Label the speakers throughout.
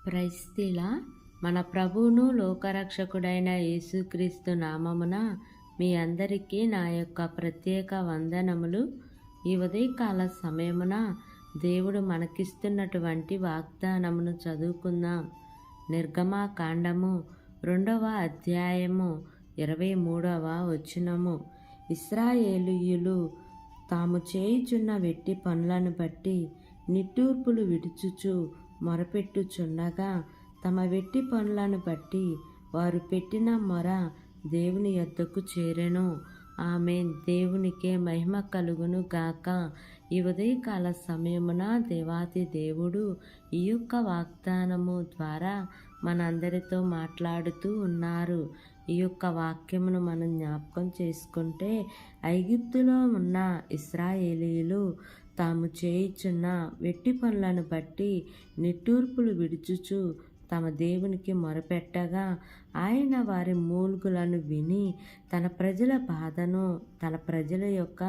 Speaker 1: క్రైస్తీల మన ప్రభువును లోకరక్షకుడైన యేసుక్రీస్తు నామమున మీ అందరికీ నా యొక్క ప్రత్యేక వందనములు. ఈ ఉదయకాల సమయమున దేవుడు మనకిస్తున్నటువంటి వాగ్దానమును చదువుకుందాం. నిర్గమాకాండము 2వ అధ్యాయము 23వ వచనము. ఇశ్రాయేలీయులు తాము చేయుచున్న వెట్టి పనులను బట్టి నిట్టూర్పులు విడుచుచు మొరపెట్టుచుండగా తమ వెట్టి పనులను బట్టి వారు పెట్టిన మొర దేవుని యొద్దకు చేరెను. ఆమేన్. దేవునికే మహిమ కలుగును గాక. ఈ ఉదయకాల సమయమున దేవాతి దేవుడు ఈ యొక్క వాగ్దానము ద్వారా మనందరితో మాట్లాడుతూ ఉన్నారు. ఈ యొక్క వాక్యమును మనం జ్ఞాపకం చేసుకుంటే, ఐగుప్తులో ఉన్న ఇశ్రాయేలీయులు తాము చేయుచున్న వెట్టి పనులను బట్టి నిట్టూర్పులు విడుచుచు తమ దేవునికి మొరపెట్టగా ఆయన వారి మూల్గులను విని తన ప్రజల బాధను, తన ప్రజల యొక్క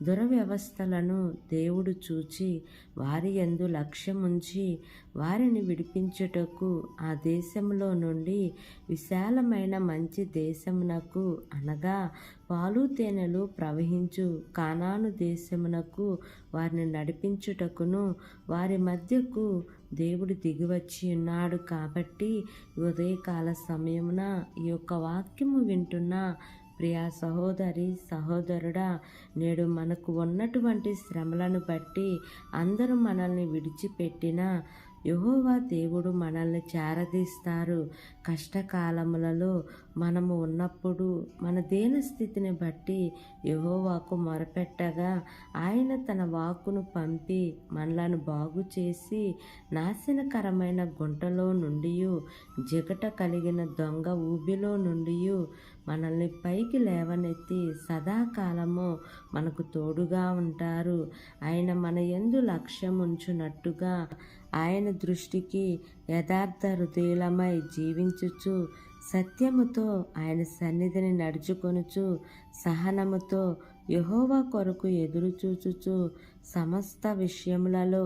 Speaker 1: దురవ్యవస్థలను దేవుడు చూచి వారి యందు లక్ష్యముంచి వారిని విడిపించుటకు ఆ దేశంలో నుండి విశాలమైన మంచి దేశమునకు, అనగా పాలు తేనెలు ప్రవహించు కానాను దేశమునకు వారిని నడిపించుటకును వారి మధ్యకు దేవుడు దిగివచ్చి ఉన్నాడు. కాబట్టి ఉదయకాల సమయమున ఈ యొక్క వాక్యము వింటున్న ప్రియా సహోదరి సహోదరుడా, నేడు మనకు ఉన్నటువంటి శ్రమలను బట్టి అందరూ మనల్ని విడిచిపెట్టిన యెహోవా దేవుడు మనల్ని చేరదీస్తారు. కష్టకాలములలో మనము ఉన్నప్పుడు మన దీన స్థితిని బట్టి యెహోవాకు మొరపెట్టగా ఆయన తన వాక్కును పంపి మనలను బాగు చేసి నాశనకరమైన గుంటలో నుండి, జిగట కలిగిన దొంగ ఊబిలో నుండి మనల్ని పైకి లేవనెత్తి సదాకాలము మనకు తోడుగా ఉంటారు. ఆయన మన యందు లక్ష్యం ఉంచునట్టుగా ఆయన దృష్టికి యథార్థ హృదయులమై జీవించుచు సత్యముతో ఆయన సన్నిధిని నడుచుకొనుచు సహనముతో యెహోవా కొరకు ఎదురుచూచుచు సమస్త విషయములలో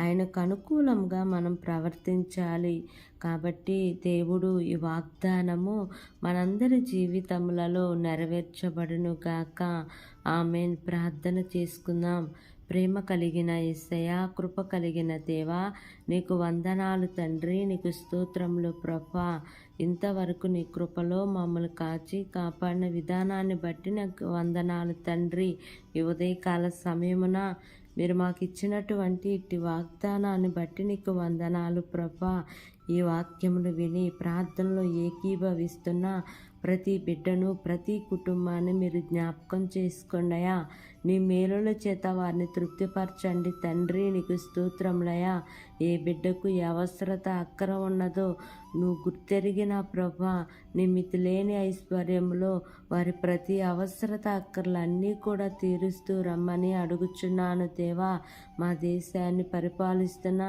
Speaker 1: ఆయనకు అనుకూలంగా మనం ప్రవర్తించాలి. కాబట్టి దేవుడు ఈ వాగ్దానము మనందరి జీవితములలో నెరవేర్చబడును గాక. ఆమేన్. ప్రార్థన చేసుకుందాం. ప్రేమ కలిగిన యేసయ్యా, కృప కలిగిన దేవా, నీకు వందనాలు తండ్రి, నీకు స్తోత్రములు ప్రభా. ఇంతవరకు నీ కృపలో మమ్మల్ని కాచి కాపాడిన విధానాన్ని బట్టి నాకు వందనాలు తండ్రి. ఈ ఉదయకాల సమయమున మీరు మాకు ఇచ్చినటువంటి ఇట్టి వాగ్దానాన్ని బట్టి నీకు వందనాలు ప్రభా. ఈ వాక్యమును విని ప్రార్థనలో ఏకీభవిస్తున్న ప్రతి బిడ్డను, ప్రతి కుటుంబాన్ని మీరు జ్ఞాపకం చేసుకోండియా. నీ మేలుల చేత వారిని తృప్తిపరచండి తండ్రి. నీకు స్తోత్రములయా. ఏ బిడ్డకు ఏ అవసరత అక్కర ఉన్నదో నువ్వు గుర్తెరిగిన ప్రభా, నీ మితిలేని ఐశ్వర్యంలో వారి ప్రతి అవసరత అక్కర్లన్నీ కూడా తీరుస్తూ రమ్మని అడుగుచున్నాను దేవా. మా దేశాన్ని పరిపాలిస్తున్న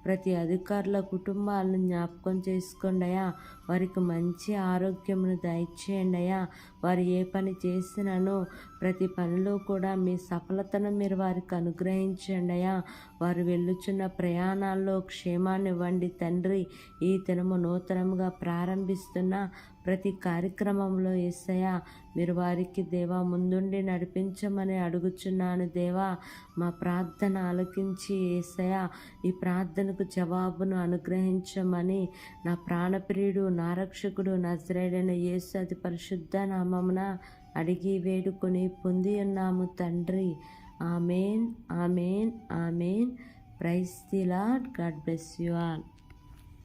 Speaker 1: ప్రతి అధికారుల కుటుంబాలను జ్ఞాపకం చేసుకోండియా. వారికి మంచి ఆరోగ్యమును దయచేయండి అయ్యా. వారు ఏ పని చేసినానో ప్రతి పనిలో కూడా మీ సఫలతను మీరు వారికి అనుగ్రహించండి అయ్యా. వారు వెళ్ళుచున్న ప్రయాణాల్లో క్షేమాన్ని ఇవ్వండి తండ్రి. ఈ దినము నూతనముగా ప్రారంభిస్తున్న ప్రతి కార్యక్రమంలో యేసయ్యా, మీరు వారికి దేవా ముందుండి నడిపించమని అడుగుచున్నాను దేవా. మా ప్రార్థన ఆలకించి యేసయ్యా, ఈ ప్రార్థనకు జవాబును అనుగ్రహించమని నా ప్రాణప్రియుడు, నా రక్షకుడు, నజరేయుడైన యేసు అతి పరిశుద్ధ నామమున అడిగి వేడుకొని పొంది ఉన్నాము తండ్రి. Amen, amen, amen. Praise the Lord. God bless you all.